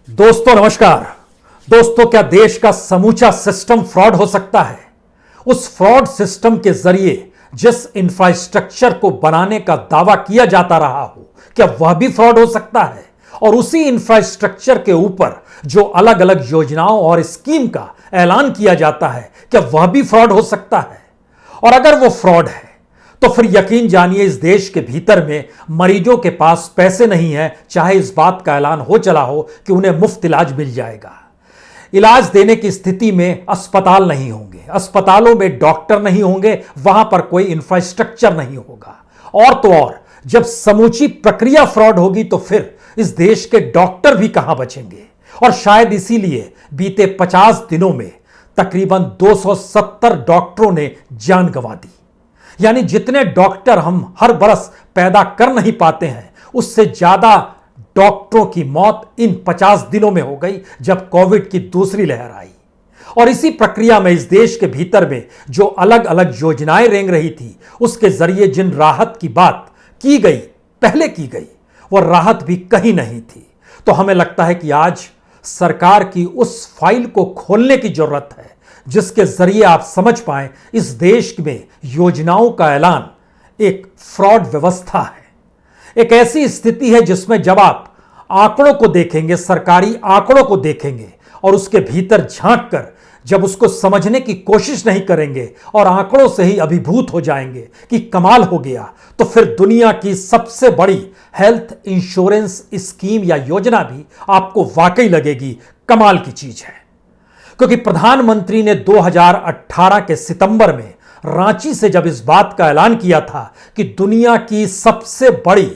दोस्तों नमस्कार। दोस्तों, क्या देश का समूचा सिस्टम फ्रॉड हो सकता है? उस फ्रॉड सिस्टम के जरिए जिस इंफ्रास्ट्रक्चर को बनाने का दावा किया जाता रहा हो, क्या वह भी फ्रॉड हो सकता है? और उसी इंफ्रास्ट्रक्चर के ऊपर जो अलग अलग योजनाओं और स्कीम का ऐलान किया जाता है, क्या वह भी फ्रॉड हो सकता है? और अगर वो फ्रॉड है तो फिर यकीन जानिए इस देश के भीतर में मरीजों के पास पैसे नहीं है, चाहे इस बात का ऐलान हो चला हो कि उन्हें मुफ्त इलाज मिल जाएगा। इलाज देने की स्थिति में अस्पताल नहीं होंगे, अस्पतालों में डॉक्टर नहीं होंगे, वहां पर कोई इंफ्रास्ट्रक्चर नहीं होगा। और तो और जब समूची प्रक्रिया फ्रॉड होगी तो फिर इस देश के डॉक्टर भी कहां बचेंगे। और शायद इसीलिए बीते 50 दिनों में तकरीबन 270 डॉक्टरों ने जान गंवा दी। यानी जितने डॉक्टर हम हर बरस पैदा कर नहीं पाते हैं, उससे ज्यादा डॉक्टरों की मौत इन 50 दिनों में हो गई जब कोविड की दूसरी लहर आई। और इसी प्रक्रिया में इस देश के भीतर में जो अलग अलग योजनाएं रेंग रही थी, उसके जरिए जिन राहत की बात की गई, पहले की गई, वह राहत भी कहीं नहीं थी। तो हमें लगता है कि आज सरकार की उस फाइल को खोलने की जरूरत है जिसके जरिए आप समझ पाएं इस देश में योजनाओं का ऐलान एक फ्रॉड व्यवस्था है। एक ऐसी स्थिति है जिसमें जब आप आंकड़ों को देखेंगे, सरकारी आंकड़ों को देखेंगे और उसके भीतर झांक कर जब उसको समझने की कोशिश नहीं करेंगे और आंकड़ों से ही अभिभूत हो जाएंगे कि कमाल हो गया, तो फिर दुनिया की सबसे बड़ी हेल्थ इंश्योरेंस स्कीम या योजना भी आपको वाकई लगेगी कमाल की चीज है। क्योंकि प्रधानमंत्री ने 2018 के सितंबर में रांची से जब इस बात का ऐलान किया था कि दुनिया की सबसे बड़ी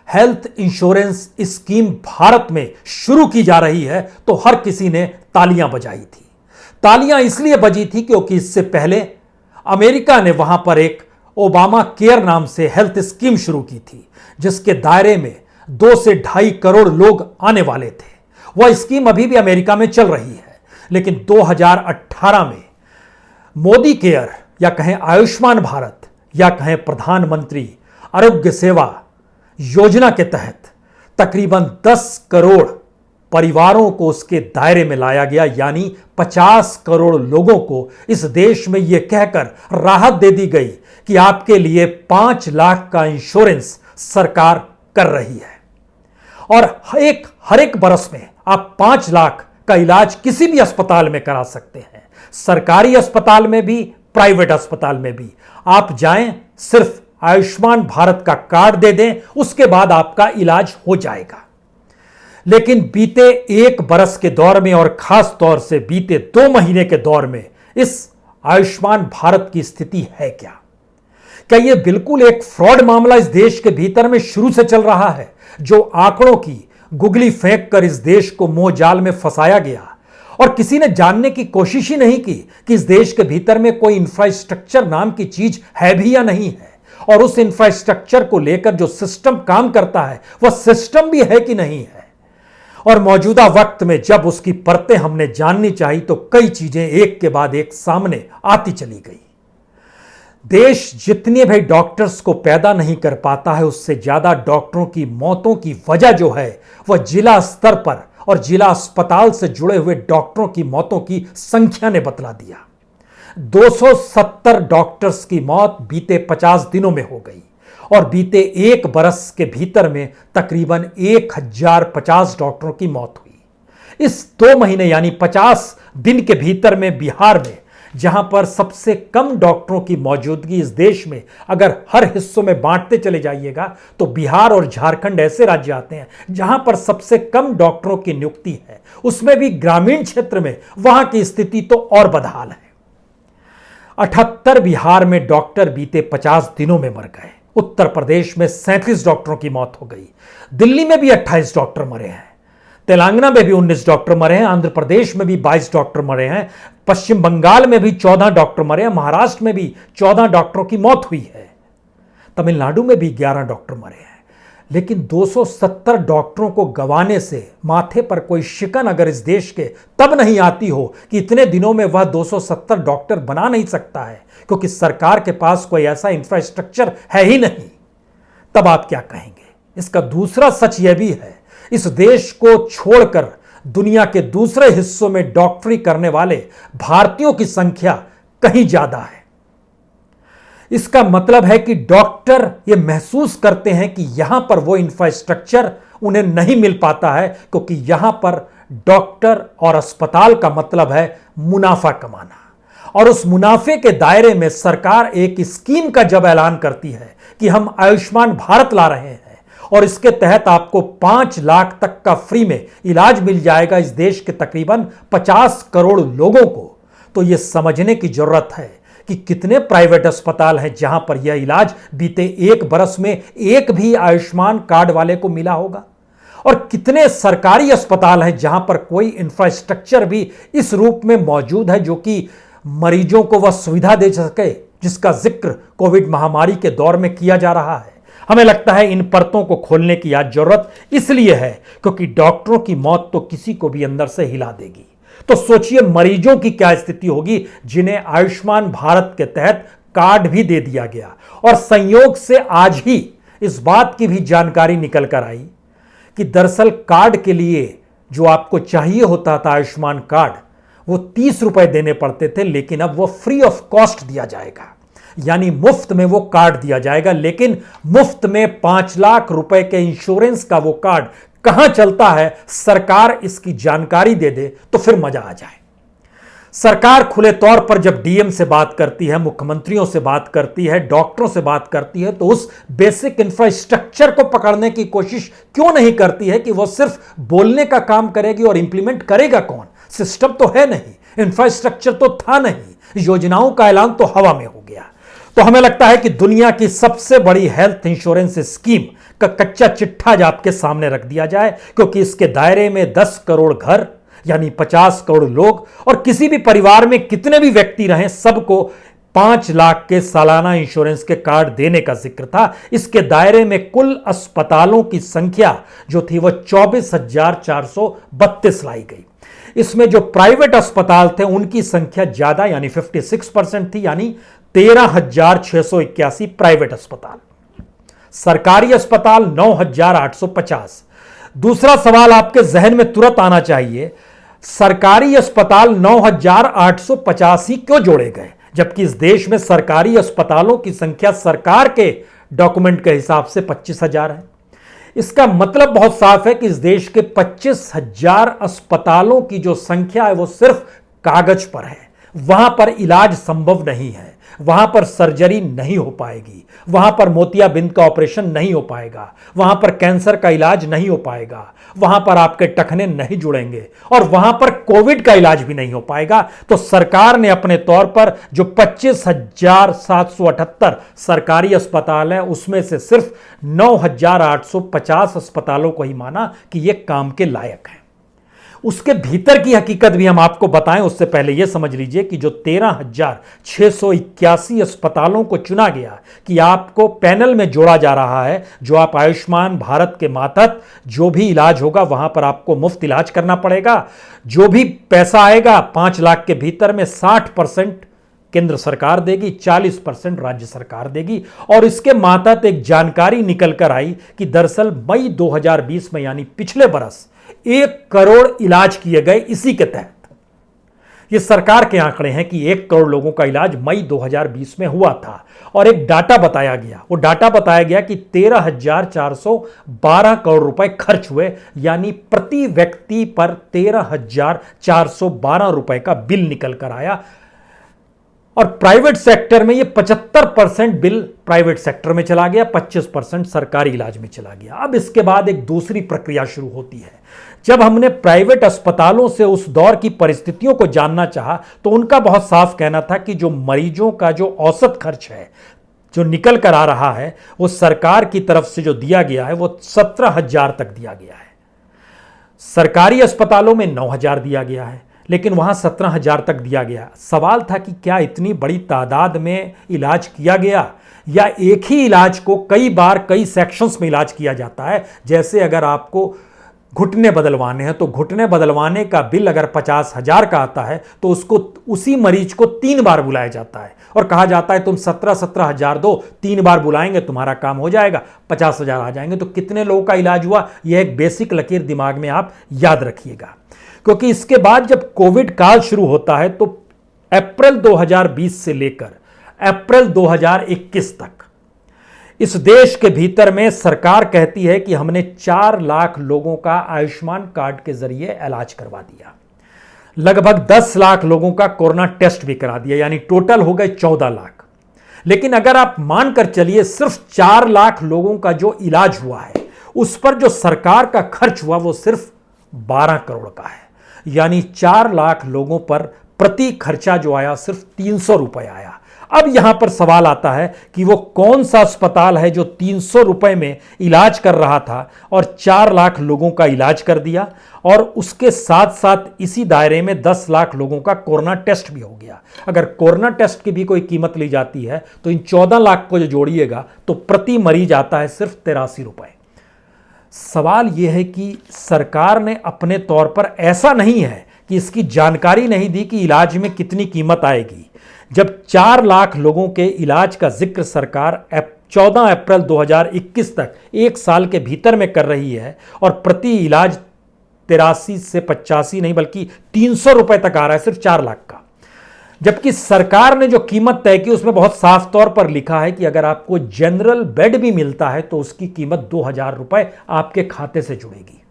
हेल्थ इंश्योरेंस स्कीम भारत में शुरू की जा रही है, तो हर किसी ने तालियां बजाई थी। तालियां इसलिए बजी थी क्योंकि इससे पहले अमेरिका ने वहां पर एक ओबामा केयर नाम से हेल्थ स्कीम शुरू की थी, जिसके दायरे में 2 से 2.5 करोड़ लोग आने वाले थे। वह स्कीम अभी भी अमेरिका में चल रही है, लेकिन 2018 में मोदी केयर या कहें आयुष्मान भारत या कहें प्रधानमंत्री आरोग्य सेवा योजना के तहत तकरीबन 10 करोड़ परिवारों को उसके दायरे में लाया गया। यानी 50 करोड़ लोगों को इस देश में यह कहकर राहत दे दी गई कि आपके लिए 5 लाख का इंश्योरेंस सरकार कर रही है। और हर एक बरस में आप 5 लाख का इलाज किसी भी अस्पताल में करा सकते हैं, सरकारी अस्पताल में भी, प्राइवेट अस्पताल में भी। आप जाएं, सिर्फ आयुष्मान भारत का कार्ड दे दें, उसके बाद आपका इलाज हो जाएगा। लेकिन बीते 1 बरस के दौर में और खास तौर से बीते 2 महीने के दौर में इस आयुष्मान भारत की स्थिति है क्या? क्या यह बिल्कुल एक फ्रॉड मामला इस देश के भीतर में शुरू से चल रहा है, जो आंकड़ों की गुगली फेंक कर इस देश को मोह जाल में फंसाया गया और किसी ने जानने की कोशिश ही नहीं की कि इस देश के भीतर में कोई इंफ्रास्ट्रक्चर नाम की चीज है भी या नहीं है, और उस इंफ्रास्ट्रक्चर को लेकर जो सिस्टम काम करता है वह सिस्टम भी है कि नहीं है। और मौजूदा वक्त में जब उसकी परतें हमने जाननी चाहिए तो कई चीजें एक के बाद एक सामने आती चली गई। देश जितने भी डॉक्टर्स को पैदा नहीं कर पाता है, उससे ज्यादा डॉक्टरों की मौतों की वजह जो है वह जिला स्तर पर और जिला अस्पताल से जुड़े हुए डॉक्टरों की मौतों की संख्या ने बतला दिया। 270 डॉक्टर्स की मौत बीते 50 दिनों में हो गई और बीते 1 बरस के भीतर में तकरीबन 1050 डॉक्टरों की मौत हुई। इस 2 महीने यानी 50 दिन के भीतर में बिहार में, जहां पर सबसे कम डॉक्टरों की मौजूदगी इस देश में अगर हर हिस्सों में बांटते चले जाइएगा तो बिहार और झारखंड ऐसे राज्य आते हैं जहां पर सबसे कम डॉक्टरों की नियुक्ति है, उसमें भी ग्रामीण क्षेत्र में वहां की स्थिति तो और बदहाल है। 78 बिहार में डॉक्टर बीते 50 दिनों में मर गए। उत्तर प्रदेश में 37 डॉक्टरों की मौत हो गई। दिल्ली में भी 28 डॉक्टर मरे हैं। तेलंगाना में भी 19 डॉक्टर मरे हैं। आंध्र प्रदेश में भी 22 डॉक्टर मरे हैं। पश्चिम बंगाल में भी 14 डॉक्टर मरे हैं। महाराष्ट्र में भी 14 डॉक्टरों की मौत हुई है। तमिलनाडु में भी 11 डॉक्टर मरे हैं। लेकिन 270 डॉक्टरों को गंवाने से माथे पर कोई शिकन अगर इस देश के तब नहीं आती हो कि इतने दिनों में वह 270 डॉक्टर बना नहीं सकता है क्योंकि सरकार के पास कोई ऐसा इंफ्रास्ट्रक्चर है ही नहीं, तब आप क्या कहेंगे? इसका दूसरा सच यह भी है, इस देश को छोड़कर दुनिया के दूसरे हिस्सों में डॉक्टरी करने वाले भारतीयों की संख्या कहीं ज्यादा है। इसका मतलब है कि डॉक्टर ये महसूस करते हैं कि यहां पर वो इंफ्रास्ट्रक्चर उन्हें नहीं मिल पाता है, क्योंकि यहां पर डॉक्टर और अस्पताल का मतलब है मुनाफा कमाना। और उस मुनाफे के दायरे में सरकार एक स्कीम का जब ऐलान करती है कि हम आयुष्मान भारत ला रहे हैं और इसके तहत आपको 5 लाख तक का फ्री में इलाज मिल जाएगा इस देश के तकरीबन 50 करोड़ लोगों को, तो यह समझने की जरूरत है कि कितने प्राइवेट अस्पताल हैं जहां पर यह इलाज बीते 1 बरस में एक भी आयुष्मान कार्ड वाले को मिला होगा, और कितने सरकारी अस्पताल हैं जहां पर कोई इंफ्रास्ट्रक्चर भी इस रूप में मौजूद है जो कि मरीजों को वह सुविधा दे सके जिसका जिक्र कोविड महामारी के दौर में किया जा रहा है। हमें लगता है इन परतों को खोलने की आज जरूरत इसलिए है क्योंकि डॉक्टरों की मौत तो किसी को भी अंदर से हिला देगी। तो सोचिए मरीजों की क्या स्थिति होगी जिन्हें आयुष्मान भारत के तहत कार्ड भी दे दिया गया। और संयोग से आज ही इस बात की भी जानकारी निकल कर आई कि दरअसल कार्ड के लिए जो आपको चाहिए होता था आयुष्मान कार्ड, वो 30 रुपए देने पड़ते थे, लेकिन अब वो फ्री ऑफ कॉस्ट दिया जाएगा, यानी मुफ्त में वो कार्ड दिया जाएगा। लेकिन मुफ्त में 5 लाख रुपए के इंश्योरेंस का वो कार्ड कहां चलता है, सरकार इसकी जानकारी दे दे तो फिर मजा आ जाए। सरकार खुले तौर पर जब डीएम से बात करती है, मुख्यमंत्रियों से बात करती है, डॉक्टरों से बात करती है, तो उस बेसिक इंफ्रास्ट्रक्चर को पकड़ने की कोशिश क्यों नहीं करती है कि वो सिर्फ बोलने का काम करेगी और इंप्लीमेंट करेगा कौन? सिस्टम तो है नहीं, इंफ्रास्ट्रक्चर तो था नहीं, योजनाओं का ऐलान तो हवा में हो गया। तो हमें लगता है कि दुनिया की सबसे बड़ी हेल्थ इंश्योरेंस स्कीम का कच्चा चिट्ठा आज आपके सामने रख दिया जाए, क्योंकि इसके दायरे में 10 करोड़ घर यानी 50 करोड़ लोग और किसी भी परिवार में कितने भी व्यक्ति रहें सबको 5 लाख के सालाना इंश्योरेंस के कार्ड देने का जिक्र था। इसके दायरे में कुल अस्पतालों की संख्या जो थी वह 24,432 लाई गई। इसमें जो प्राइवेट अस्पताल थे उनकी संख्या ज्यादा यानी 56% थी, यानी 13,681 प्राइवेट अस्पताल, सरकारी अस्पताल 9,850। दूसरा सवाल आपके जहन में तुरंत आना चाहिए, सरकारी अस्पताल 9,850 ही क्यों जोड़े गए, जबकि इस देश में सरकारी अस्पतालों की संख्या सरकार के डॉक्यूमेंट के हिसाब से 25,000 है। इसका मतलब बहुत साफ है कि इस देश के 25,000 अस्पतालों की जो संख्या है वो सिर्फ कागज पर है। वहां पर इलाज संभव नहीं है, वहां पर सर्जरी नहीं हो पाएगी, वहां पर मोतियाबिंद का ऑपरेशन नहीं हो पाएगा, वहां पर कैंसर का इलाज नहीं हो पाएगा, वहां पर आपके टखने नहीं जुड़ेंगे और वहां पर कोविड का इलाज भी नहीं हो पाएगा। तो सरकार ने अपने तौर पर जो 25,778 सरकारी अस्पताल है उसमें से सिर्फ 9,850 अस्पतालों को ही माना कि यह काम के लायक है। उसके भीतर की हकीकत भी हम आपको बताएं उससे पहले यह समझ लीजिए कि जो 13,681 अस्पतालों को चुना गया कि आपको पैनल में जोड़ा जा रहा है, जो आप आयुष्मान भारत के मातहत जो भी इलाज होगा वहां पर आपको मुफ्त इलाज करना पड़ेगा। जो भी पैसा आएगा 5 लाख के भीतर में 60% केंद्र सरकार देगी, 40% राज्य सरकार देगी। और इसके मातहत एक जानकारी निकल कर आई कि दरअसल मई 2020 में यानी पिछले बरस 1 करोड़ इलाज किए गए इसी के तहत। ये सरकार के आंकड़े हैं कि 1 करोड़ लोगों का इलाज मई 2020 में हुआ था। और एक डाटा बताया गया, वो डाटा बताया गया कि 13,412 करोड़ रुपए खर्च हुए, यानी प्रति व्यक्ति पर 13,412 रुपए का बिल निकल कर आया। और प्राइवेट सेक्टर में ये 75% बिल प्राइवेट सेक्टर में चला गया, 25% सरकारी इलाज में चला गया। अब इसके बाद एक दूसरी प्रक्रिया शुरू होती है। जब हमने प्राइवेट अस्पतालों से उस दौर की परिस्थितियों को जानना चाहा तो उनका बहुत साफ कहना था कि जो मरीजों का जो औसत खर्च है जो निकल कर आ रहा है वो सरकार की तरफ से जो दिया गया है वो 17,000 तक दिया गया है। सरकारी अस्पतालों में 9,000 दिया गया है, लेकिन वहां 17,000 तक दिया गया। सवाल था कि क्या इतनी बड़ी तादाद में इलाज किया गया या एक ही इलाज को कई बार कई सेक्शंस में इलाज किया जाता है। जैसे अगर आपको घुटने बदलवाने हैं तो घुटने बदलवाने का बिल अगर 50,000 का आता है तो उसको उसी मरीज को 3 बार बुलाया जाता है और कहा जाता है तुम 17,000 दो, 3 बार बुलाएंगे तुम्हारा काम हो जाएगा, 50,000 आ जाएंगे। तो कितने लोगों का इलाज हुआ, यह एक बेसिक लकीर दिमाग में आप याद रखिएगा। क्योंकि इसके बाद जब कोविड काल शुरू होता है तो अप्रैल 2020 से लेकर अप्रैल 2021 तक इस देश के भीतर में सरकार कहती है कि हमने 4 लाख लोगों का आयुष्मान कार्ड के जरिए इलाज करवा दिया, लगभग 10 लाख लोगों का कोरोना टेस्ट भी करा दिया, यानी टोटल हो गए 14 लाख। लेकिन अगर आप मानकर चलिए सिर्फ 4 लाख लोगों का जो इलाज हुआ है उस पर जो सरकार का खर्च हुआ वो सिर्फ 12 करोड़ का है, यानी 4 लाख लोगों पर प्रति खर्चा जो आया सिर्फ 300 रुपए आया। अब यहां पर सवाल आता है कि वो कौन सा अस्पताल है जो 300 रुपए में इलाज कर रहा था और 4 लाख लोगों का इलाज कर दिया, और उसके साथ साथ इसी दायरे में 10 लाख लोगों का कोरोना टेस्ट भी हो गया। अगर कोरोना टेस्ट की भी कोई कीमत ली जाती है तो इन 14 लाख को जो जोड़िएगा तो प्रति मरीज आता है सिर्फ 83 रुपए। सवाल यह है कि सरकार ने अपने तौर पर ऐसा नहीं है कि इसकी जानकारी नहीं दी कि इलाज में कितनी कीमत आएगी। जब 4 लाख लोगों के इलाज का जिक्र सरकार 14 अप्रैल 2021 तक 1 साल के भीतर में कर रही है और प्रति इलाज 83 से 85 नहीं बल्कि 300 रुपए तक आ रहा है सिर्फ 4 लाख का, जबकि सरकार ने जो कीमत तय की उसमें बहुत साफ तौर पर लिखा है कि अगर आपको जनरल बेड भी मिलता है तो उसकी कीमत 2,000 रुपए आपके खाते से जुड़ेगी।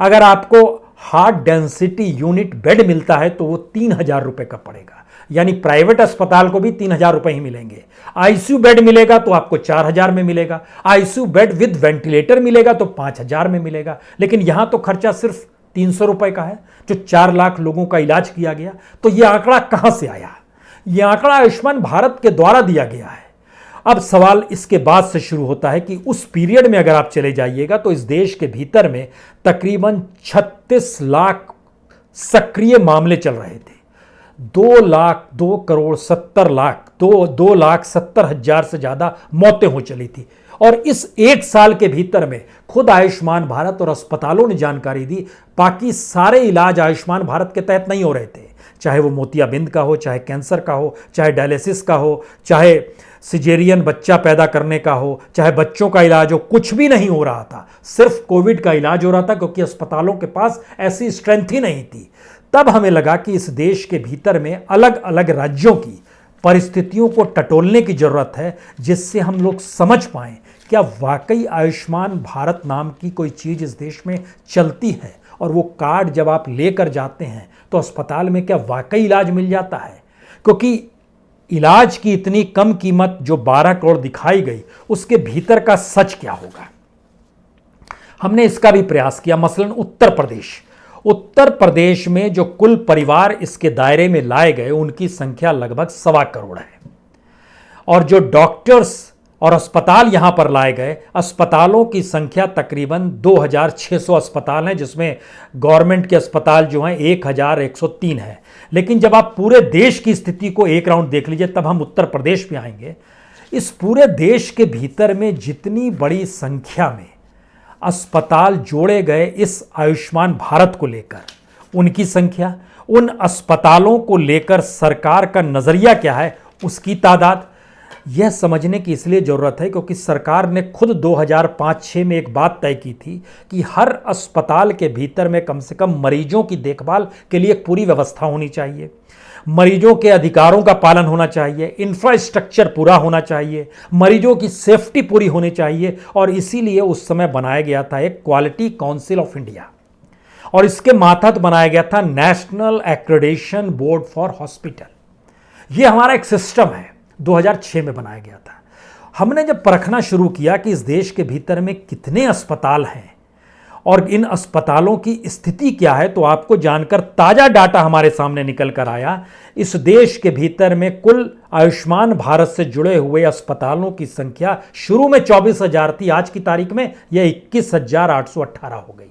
अगर आपको हार्ट डेंसिटी यूनिट बेड मिलता है तो वो 3,000 रुपए का पड़ेगा, यानी प्राइवेट अस्पताल को भी 3,000 रुपए ही मिलेंगे। आईसीयू बेड मिलेगा तो आपको 4,000 में मिलेगा, आईसीयू बेड विद वेंटिलेटर मिलेगा तो 5,000 में मिलेगा। लेकिन यहां तो खर्चा सिर्फ 300 रुपए का है जो 4 लाख लोगों का इलाज किया गया। तो यह आंकड़ा कहां से आया? यह आंकड़ा आयुष्मान भारत के द्वारा दिया गया है। अब सवाल इसके बाद से शुरू होता है कि उस पीरियड में अगर आप चले जाइएगा तो इस देश के भीतर में तकरीबन 36 लाख सक्रिय मामले चल रहे थे। 2,70,00,000 से ज्यादा मौतें हो चली थी। और इस 1 साल के भीतर में खुद आयुष्मान भारत और अस्पतालों ने जानकारी दी, बाकी सारे इलाज आयुष्मान भारत के तहत नहीं हो रहे थे, चाहे वो मोतियाबिंद का हो, चाहे कैंसर का हो, चाहे डायलिसिस का हो, चाहे सिजेरियन बच्चा पैदा करने का हो, चाहे बच्चों का इलाज हो, कुछ भी नहीं हो रहा था। सिर्फ कोविड का इलाज हो रहा था क्योंकि अस्पतालों के पास ऐसी स्ट्रेंथ ही नहीं थी। तब हमें लगा कि इस देश के भीतर में अलग अलग राज्यों की परिस्थितियों को टटोलने की जरूरत है, जिससे हम लोग समझ पाएं क्या वाकई आयुष्मान भारत नाम की कोई चीज इस देश में चलती है, और वो कार्ड जब आप लेकर जाते हैं तो अस्पताल में क्या वाकई इलाज मिल जाता है। क्योंकि इलाज की इतनी कम कीमत जो 12 करोड़ दिखाई गई, उसके भीतर का सच क्या होगा। हमने इसका भी प्रयास किया। मसलन उत्तर प्रदेश में जो कुल परिवार इसके दायरे में लाए गए उनकी संख्या लगभग 1.25 करोड़ है, और जो डॉक्टर्स और अस्पताल यहां पर लाए गए, अस्पतालों की संख्या तकरीबन 2,600 अस्पताल हैं, जिसमें गवर्नमेंट के अस्पताल जो हैं 1,103 है। लेकिन जब आप पूरे देश की स्थिति को एक राउंड देख लीजिए तब हम उत्तर प्रदेश पे आएंगे। इस पूरे देश के भीतर में जितनी बड़ी संख्या में अस्पताल जोड़े गए इस आयुष्मान भारत को लेकर, उनकी संख्या, उन अस्पतालों को लेकर सरकार का नजरिया क्या है, उसकी तादाद, यह समझने की इसलिए जरूरत है क्योंकि सरकार ने खुद 2005-06 में एक बात तय की थी कि हर अस्पताल के भीतर में कम से कम मरीजों की देखभाल के लिए एक पूरी व्यवस्था होनी चाहिए, मरीजों के अधिकारों का पालन होना चाहिए, इंफ्रास्ट्रक्चर पूरा होना चाहिए, मरीजों की सेफ्टी पूरी होनी चाहिए। और इसीलिए उस समय बनाया गया था एक क्वालिटी काउंसिल ऑफ इंडिया, और इसके मातहत बनाया गया था national accreditation board for hospital. यह हमारा एक सिस्टम है, 2006 में बनाया गया था। हमने जब परखना शुरू किया कि इस देश के भीतर में कितने अस्पताल हैं और इन अस्पतालों की स्थिति क्या है, तो आपको जानकर ताजा डाटा हमारे सामने निकल कर आया। इस देश के भीतर में कुल आयुष्मान भारत से जुड़े हुए अस्पतालों की संख्या शुरू में 24,000 थी, आज की तारीख में यह 21,818 हो गई।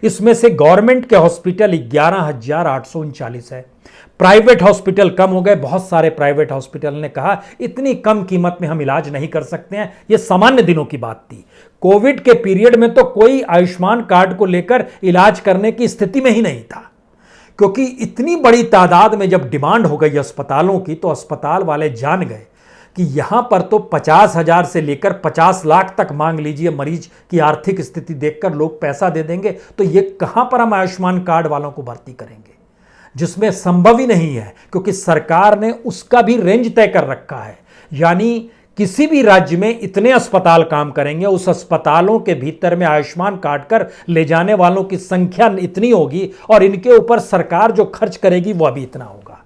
इसमें से गवर्नमेंट के हॉस्पिटल 11,839 है, प्राइवेट हॉस्पिटल कम हो गए। बहुत सारे प्राइवेट हॉस्पिटल ने कहा इतनी कम कीमत में हम इलाज नहीं कर सकते हैं। यह सामान्य दिनों की बात थी। कोविड के पीरियड में तो कोई आयुष्मान कार्ड को लेकर इलाज करने की स्थिति में ही नहीं था, क्योंकि इतनी बड़ी तादाद में जब डिमांड हो गई अस्पतालों की, तो अस्पताल वाले जान गए कि यहां पर तो 50,000 से लेकर 50 लाख तक मांग लीजिए, मरीज की आर्थिक स्थिति देखकर लोग पैसा दे देंगे, तो ये कहां पर हम आयुष्मान कार्ड वालों को भर्ती करेंगे, जिसमें संभव ही नहीं है, क्योंकि सरकार ने उसका भी रेंज तय कर रखा है। यानी किसी भी राज्य में इतने अस्पताल काम करेंगे, उस अस्पतालों के भीतर में आयुष्मान कार्ड कर ले जाने वालों की संख्या इतनी होगी और इनके ऊपर सरकार जो खर्च करेगी वह भी इतना होगा।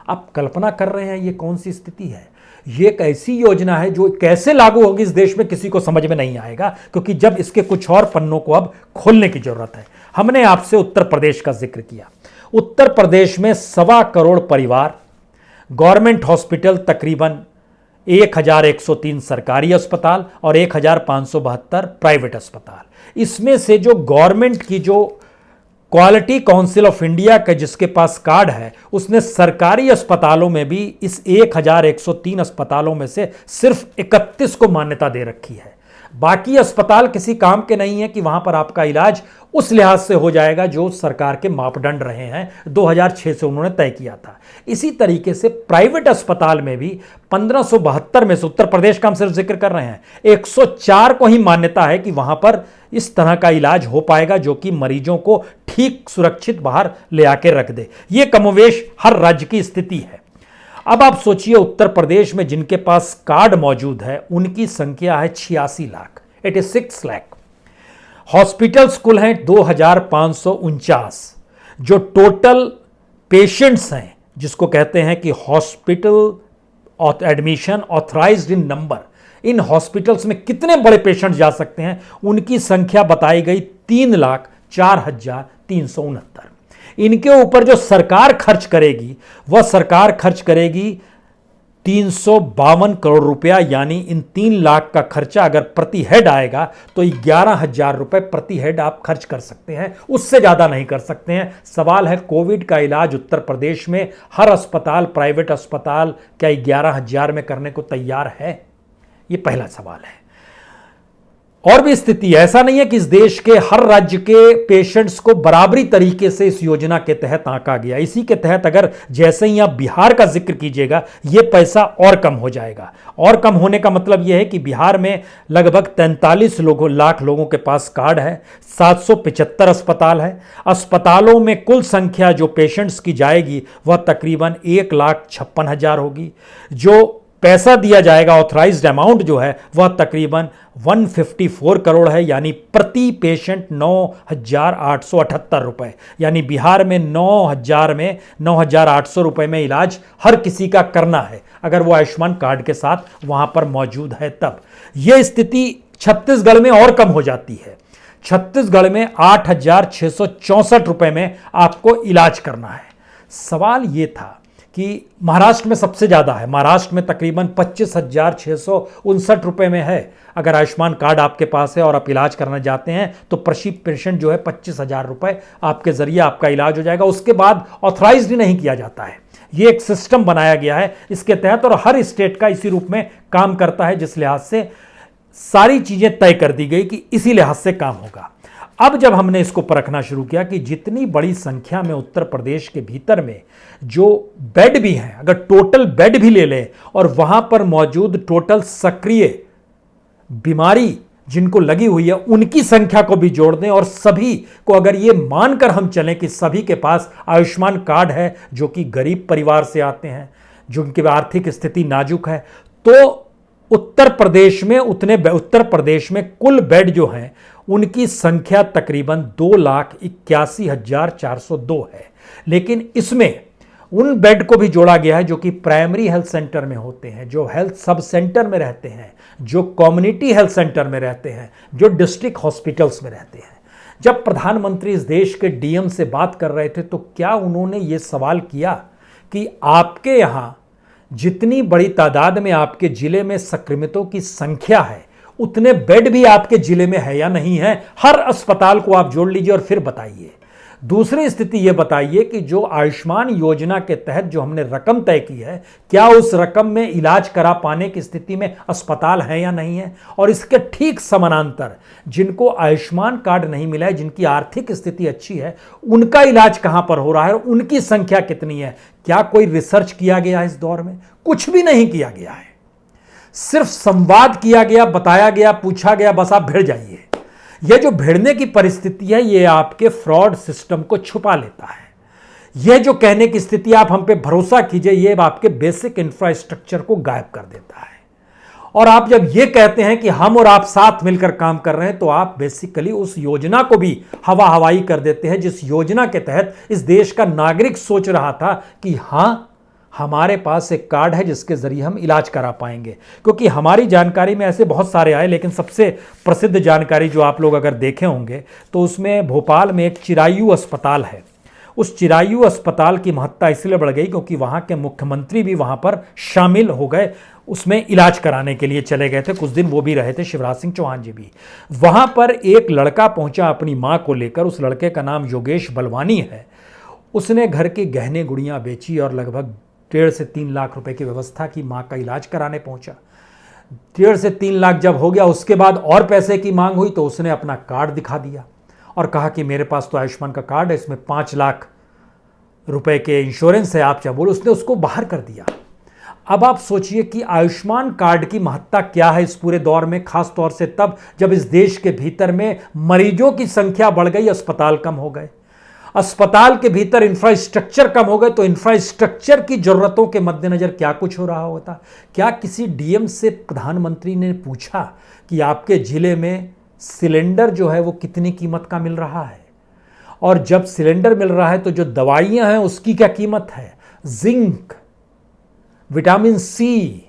आप कल्पना कर रहे हैं ये कौन सी स्थिति है? ये एक ऐसी योजना है जो कैसे लागू होगी इस देश में किसी को समझ में नहीं आएगा, क्योंकि जब इसके कुछ और पन्नों को अब खोलने की जरूरत है। हमने आपसे उत्तर प्रदेश का जिक्र किया। उत्तर प्रदेश में 1.25 करोड़ परिवार, गवर्नमेंट हॉस्पिटल तकरीबन 1,103 सरकारी अस्पताल और 1,572 प्राइवेट अस्पताल। इसमें से जो गवर्नमेंट की जो क्वालिटी काउंसिल ऑफ इंडिया का जिसके पास कार्ड है, उसने सरकारी अस्पतालों में भी इस 1,103 अस्पतालों में से सिर्फ 31 को मान्यता दे रखी है। बाकी अस्पताल किसी काम के नहीं है कि वहां पर आपका इलाज उस लिहाज से हो जाएगा जो सरकार के मापदंड रहे हैं, 2006 से उन्होंने तय किया था। इसी तरीके से प्राइवेट अस्पताल में भी 1572 में से, उत्तर प्रदेश का हम सिर्फ जिक्र कर रहे हैं, 104 को ही मान्यता है कि वहां पर इस तरह का इलाज हो पाएगा जो कि मरीजों को ठीक सुरक्षित बाहर ले आके रख दे। यह कमोवेश हर राज्य की स्थिति है। अब आप सोचिए, उत्तर प्रदेश में जिनके पास कार्ड मौजूद है उनकी संख्या है 86 लाख, 86 लाख। हॉस्पिटल्स कुल हैं 2,549। जो टोटल पेशेंट्स हैं, जिसको कहते हैं कि hospital admission authorised in number, in hospitals में कितने बड़े पेशेंट जा सकते हैं, उनकी संख्या बताई गई 3,04,369। इनके ऊपर जो सरकार खर्च करेगी वह सरकार खर्च करेगी 352 करोड़ रुपया। यानी इन 3 लाख का खर्चा अगर प्रति हेड आएगा तो 11,000 रुपए प्रति हेड आप खर्च कर सकते हैं, उससे ज्यादा नहीं कर सकते हैं। सवाल है, कोविड का इलाज उत्तर प्रदेश में हर अस्पताल, प्राइवेट अस्पताल क्या 11,000 में करने को तैयार है? यह पहला सवाल है। और भी स्थिति ऐसा नहीं है कि इस देश के हर राज्य के पेशेंट्स को बराबरी तरीके से इस योजना के तहत आंका गया। इसी के तहत अगर जैसे ही आप बिहार का जिक्र कीजिएगा, यह पैसा और कम हो जाएगा। और कम होने का मतलब यह है कि बिहार में लगभग 43 लाख लोगों के पास कार्ड है, 775 अस्पताल है। अस्पतालों में कुल संख्या जो पेशेंट्स की जाएगी वह तकरीबन 1,56,000 होगी। जो पैसा दिया जाएगा, ऑथराइज्ड अमाउंट जो है वह तकरीबन 154 करोड़ है, यानी प्रति पेशेंट 9,878 रुपए। यानी बिहार में 9,800 रुपए में इलाज हर किसी का करना है, अगर वो आयुष्मान कार्ड के साथ वहां पर मौजूद है तब। यह स्थिति छत्तीसगढ़ में और कम हो जाती है। छत्तीसगढ़ में 8,664 रुपए में आपको इलाज करना है। सवाल यह था कि महाराष्ट्र में सबसे ज़्यादा है, महाराष्ट्र में तकरीबन 25,659 रुपए में है। अगर आयुष्मान कार्ड आपके पास है और आप इलाज करना चाहते हैं तो प्रति पेशेंट जो है 25,000 रुपए आपके जरिए आपका इलाज हो जाएगा। उसके बाद ऑथराइज्ड ही नहीं किया जाता है। ये एक सिस्टम बनाया गया है इसके तहत, और हर स्टेट का इसी रूप में काम करता है, जिस लिहाज से सारी चीज़ें तय कर दी गई कि इसी लिहाज से काम होगा। अब जब हमने इसको परखना शुरू किया कि जितनी बड़ी संख्या में उत्तर प्रदेश के भीतर में जो बेड भी हैं, अगर टोटल बेड भी ले लें और वहां पर मौजूद टोटल सक्रिय बीमारी जिनको लगी हुई है उनकी संख्या को भी जोड़ दें, और सभी को अगर ये मानकर हम चलें कि सभी के पास आयुष्मान कार्ड है, जो कि गरीब परिवार से आते हैं, जो उनकी आर्थिक स्थिति नाजुक है, तो उत्तर प्रदेश में कुल बेड जो हैं उनकी संख्या तकरीबन 2,81,402 है। लेकिन इसमें उन बेड को भी जोड़ा गया है जो कि प्राइमरी हेल्थ सेंटर में होते हैं, जो हेल्थ सब सेंटर में रहते हैं, जो कम्युनिटी हेल्थ सेंटर में रहते हैं, जो डिस्ट्रिक्ट हॉस्पिटल्स में रहते हैं। जब प्रधानमंत्री इस देश के डीएम से बात कर रहे थे तो क्या उन्होंने ये सवाल किया कि आपके यहाँ जितनी बड़ी तादाद में आपके जिले में संक्रमितों की संख्या है उतने बेड भी आपके जिले में है या नहीं है, हर अस्पताल को आप जोड़ लीजिए और फिर बताइए। दूसरी स्थिति यह बताइए कि जो आयुष्मान योजना के तहत जो हमने रकम तय की है, क्या उस रकम में इलाज करा पाने की स्थिति में अस्पताल है या नहीं है। और इसके ठीक समानांतर जिनको आयुष्मान कार्ड नहीं मिला है, जिनकी आर्थिक स्थिति अच्छी है, उनका इलाज कहां पर हो रहा है और उनकी संख्या कितनी है। क्या कोई रिसर्च किया गया इस दौर में? कुछ भी नहीं किया गया है। सिर्फ संवाद किया गया, बताया गया, पूछा गया, बस आप भिड़ जाइए। यह जो भिड़ने की परिस्थिति है, यह आपके फ्रॉड सिस्टम को छुपा लेता है। यह जो कहने की स्थिति, आप हम पे भरोसा कीजिए, यह आपके बेसिक इंफ्रास्ट्रक्चर को गायब कर देता है। और आप जब यह कहते हैं कि हम और आप साथ मिलकर काम कर रहे हैं, तो आप बेसिकली उस योजना को भी हवा हवाई कर देते हैं, जिस योजना के तहत इस देश का नागरिक सोच रहा था कि हां, हमारे पास एक कार्ड है जिसके जरिए हम इलाज करा पाएंगे। क्योंकि हमारी जानकारी में ऐसे बहुत सारे आए, लेकिन सबसे प्रसिद्ध जानकारी जो आप लोग अगर देखे होंगे तो उसमें भोपाल में एक चिरायु अस्पताल है। उस चिरायु अस्पताल की महत्ता इसलिए बढ़ गई क्योंकि वहाँ के मुख्यमंत्री भी वहाँ पर शामिल हो गए, उसमें इलाज कराने के लिए चले गए थे। कुछ दिन वो भी रहे थे, शिवराज सिंह चौहान जी भी। वहाँ पर एक लड़का पहुँचा अपनी माँ को लेकर। उस लड़के का नाम योगेश बलवानी है। उसने घर के गहने गुड़ियाँ बेची और लगभग 1.5 से 3 लाख रुपए की व्यवस्था की। मां का इलाज कराने पहुंचा। 1.5 से 3 लाख जब हो गया, उसके बाद और पैसे की मांग हुई तो उसने अपना कार्ड दिखा दिया और कहा कि मेरे पास तो आयुष्मान का कार्ड है, इसमें 5 लाख रुपए के इंश्योरेंस है, आप क्या बोलो। उसने उसको बाहर कर दिया। अब आप सोचिए कि आयुष्मान कार्ड की महत्ता क्या है इस पूरे दौर में, खास तौर से तब जब इस देश के भीतर में मरीजों की संख्या बढ़ गई, अस्पताल कम हो गए, अस्पताल के भीतर इंफ्रास्ट्रक्चर कम हो गए। तो इंफ्रास्ट्रक्चर की जरूरतों के मद्देनजर क्या कुछ हो रहा होता। क्या किसी डीएम से प्रधानमंत्री ने पूछा कि आपके जिले में सिलेंडर जो है वो कितनी कीमत का मिल रहा है? और जब सिलेंडर मिल रहा है तो जो दवाइयां हैं उसकी क्या कीमत है? जिंक, विटामिन सी,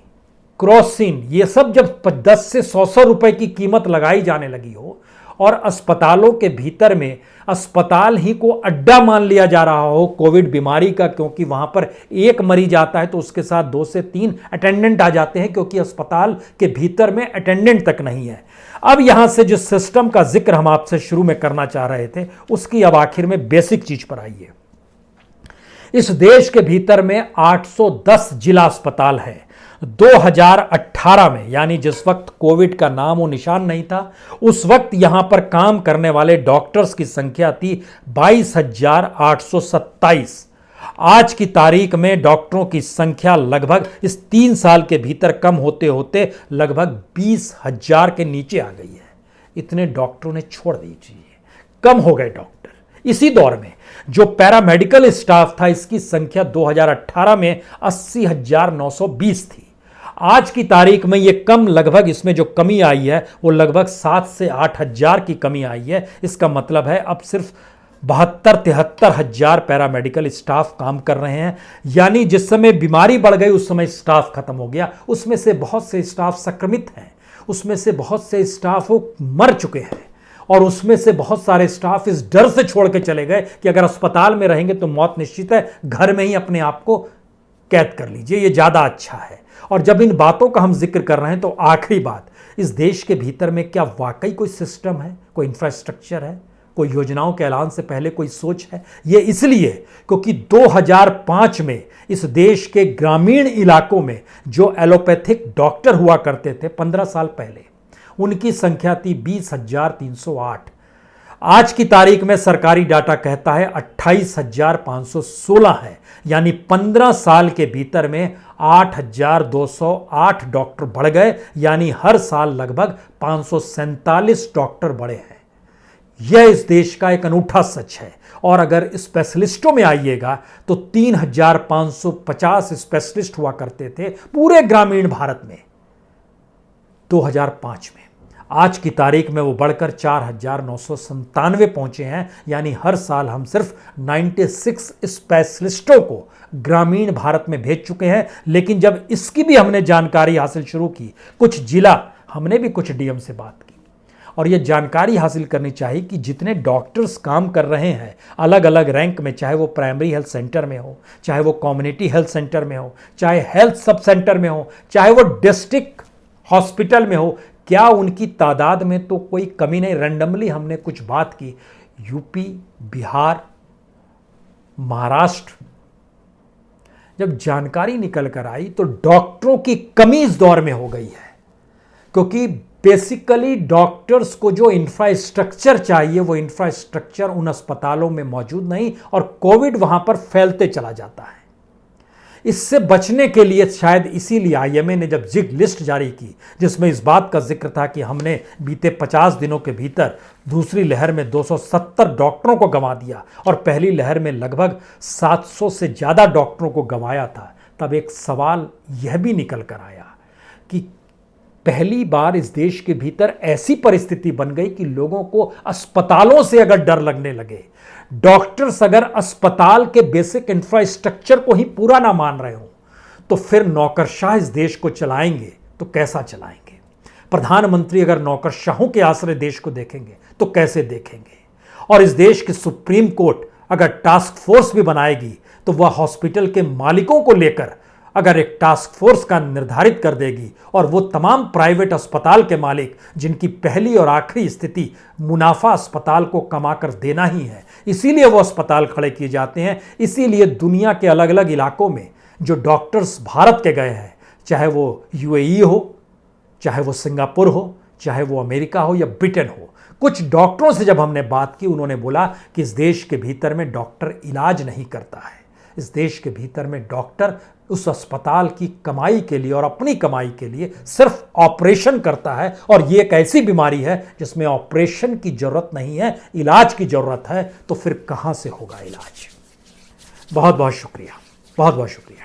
क्रोसिन, ये सब जब 10 से 100 रुपए की कीमत लगाई जाने लगी हो और अस्पतालों के भीतर में अस्पताल ही को अड्डा मान लिया जा रहा हो कोविड बीमारी का, क्योंकि वहां पर एक मरीज आता है तो उसके साथ 2 से 3 अटेंडेंट आ जाते हैं, क्योंकि अस्पताल के भीतर में अटेंडेंट तक नहीं है। अब यहां से जिस सिस्टम का जिक्र हम आपसे शुरू में करना चाह रहे थे, उसकी अब आखिर में बेसिक चीज पर आइए। इस देश के भीतर में 810 जिला अस्पताल है। 2018 में, यानी जिस वक्त कोविड का नाम और निशान नहीं था, उस वक्त यहां पर काम करने वाले डॉक्टर्स की संख्या थी 22,827। आज की तारीख में डॉक्टरों की संख्या लगभग इस 3 साल के भीतर कम होते होते लगभग 20,000 के नीचे आ गई है। इतने डॉक्टरों ने छोड़ दीजिए, कम हो गए डॉक्टर। इसी दौर में जो पैरामेडिकल स्टाफ था, इसकी संख्या 2018 में 80,920 थी। आज की तारीख में यह कम, लगभग इसमें जो कमी आई है वो लगभग 7 से 8 हजार की कमी आई है। इसका मतलब है अब सिर्फ 72-73 हजार पैरामेडिकल स्टाफ काम कर रहे हैं। यानी जिस समय बीमारी बढ़ गई उस समय स्टाफ खत्म हो गया। उसमें से बहुत से स्टाफ संक्रमित हैं, उसमें से बहुत से स्टाफ वो मर चुके हैं, और उसमें से बहुत सारे स्टाफ इस डर से छोड़ के चले गए कि अगर अस्पताल में रहेंगे तो मौत निश्चित है, घर में ही अपने आप को कैद कर लीजिए, ये ज्यादा अच्छा है। और जब इन बातों का हम जिक्र कर रहे हैं तो आखिरी बात, इस देश के भीतर में क्या वाकई कोई सिस्टम है, कोई इंफ्रास्ट्रक्चर है, कोई योजनाओं के ऐलान से पहले कोई सोच है? ये इसलिए क्योंकि 2005 में इस देश के ग्रामीण इलाकों में जो एलोपैथिक डॉक्टर हुआ करते थे 15 साल पहले, उनकी संख्या थी 20,308। आज की तारीख में सरकारी डाटा कहता है 28,516 है। यानी 15 साल के भीतर में 8,208 डॉक्टर बढ़ गए, यानी हर साल लगभग 547 डॉक्टर बढ़े हैं। यह इस देश का एक अनूठा सच है। और अगर स्पेशलिस्टों में आइएगा तो 3,550 स्पेशलिस्ट हुआ करते थे पूरे ग्रामीण भारत में 2005 में। आज की तारीख में वो बढ़कर 4,997 पहुंचे हैं। यानी हर साल हम सिर्फ 96 स्पेशलिस्टों को ग्रामीण भारत में भेज चुके हैं। लेकिन जब इसकी भी हमने जानकारी हासिल शुरू की, कुछ जिला, हमने भी कुछ डीएम से बात की और ये जानकारी हासिल करनी चाहिए कि जितने डॉक्टर्स काम कर रहे हैं अलग अलग रैंक में, चाहे वो प्राइमरी हेल्थ सेंटर में हो, चाहे वो कम्युनिटी हेल्थ सेंटर में हो, चाहे हेल्थ सब सेंटर में हो, चाहे वो डिस्ट्रिक्ट हॉस्पिटल में हो, क्या उनकी तादाद में तो कोई कमी नहीं। रैंडमली हमने कुछ बात की, यूपी, बिहार, महाराष्ट्र, जब जानकारी निकल कर आई तो डॉक्टरों की कमी इस दौर में हो गई है, क्योंकि बेसिकली डॉक्टर्स को जो इंफ्रास्ट्रक्चर चाहिए वो इंफ्रास्ट्रक्चर उन अस्पतालों में मौजूद नहीं, और कोविड वहां पर फैलते चला जाता है। इससे बचने के लिए शायद इसीलिए आईएमए ने जब जिग लिस्ट जारी की, जिसमें इस बात का जिक्र था कि हमने बीते 50 दिनों के भीतर दूसरी लहर में 270 डॉक्टरों को गंवा दिया और पहली लहर में लगभग 700 से ज़्यादा डॉक्टरों को गंवाया था, तब एक सवाल यह भी निकल कर आया कि पहली बार इस देश के भीतर ऐसी परिस्थिति बन गई कि लोगों को अस्पतालों से अगर डर लगने लगे, डॉक्टर्स अगर अस्पताल के बेसिक इंफ्रास्ट्रक्चर को ही पूरा ना मान रहे हो, तो फिर नौकरशाह इस देश को चलाएंगे तो कैसा चलाएंगे। प्रधानमंत्री अगर नौकरशाहों के आश्रय देश को देखेंगे तो कैसे देखेंगे। और इस देश की सुप्रीम कोर्ट अगर टास्क फोर्स भी बनाएगी तो वह हॉस्पिटल के मालिकों को लेकर अगर एक टास्क फोर्स का निर्धारित कर देगी, और वो तमाम प्राइवेट अस्पताल के मालिक जिनकी पहली और आखिरी स्थिति मुनाफा अस्पताल को कमाकर देना ही है, इसीलिए वो अस्पताल खड़े किए जाते हैं। इसीलिए दुनिया के अलग अलग इलाकों में जो डॉक्टर्स भारत के गए हैं, चाहे वो यूएई हो, चाहे वो सिंगापुर हो, चाहे वो अमेरिका हो या ब्रिटेन हो, कुछ डॉक्टरों से जब हमने बात की, उन्होंने बोला कि इस देश के भीतर में डॉक्टर इलाज नहीं करता है। इस देश के भीतर में डॉक्टर उस अस्पताल की कमाई के लिए और अपनी कमाई के लिए सिर्फ ऑपरेशन करता है, और ये एक ऐसी बीमारी है जिसमें ऑपरेशन की जरूरत नहीं है, इलाज की जरूरत है। तो फिर कहां से होगा इलाज। बहुत बहुत शुक्रिया, बहुत बहुत शुक्रिया।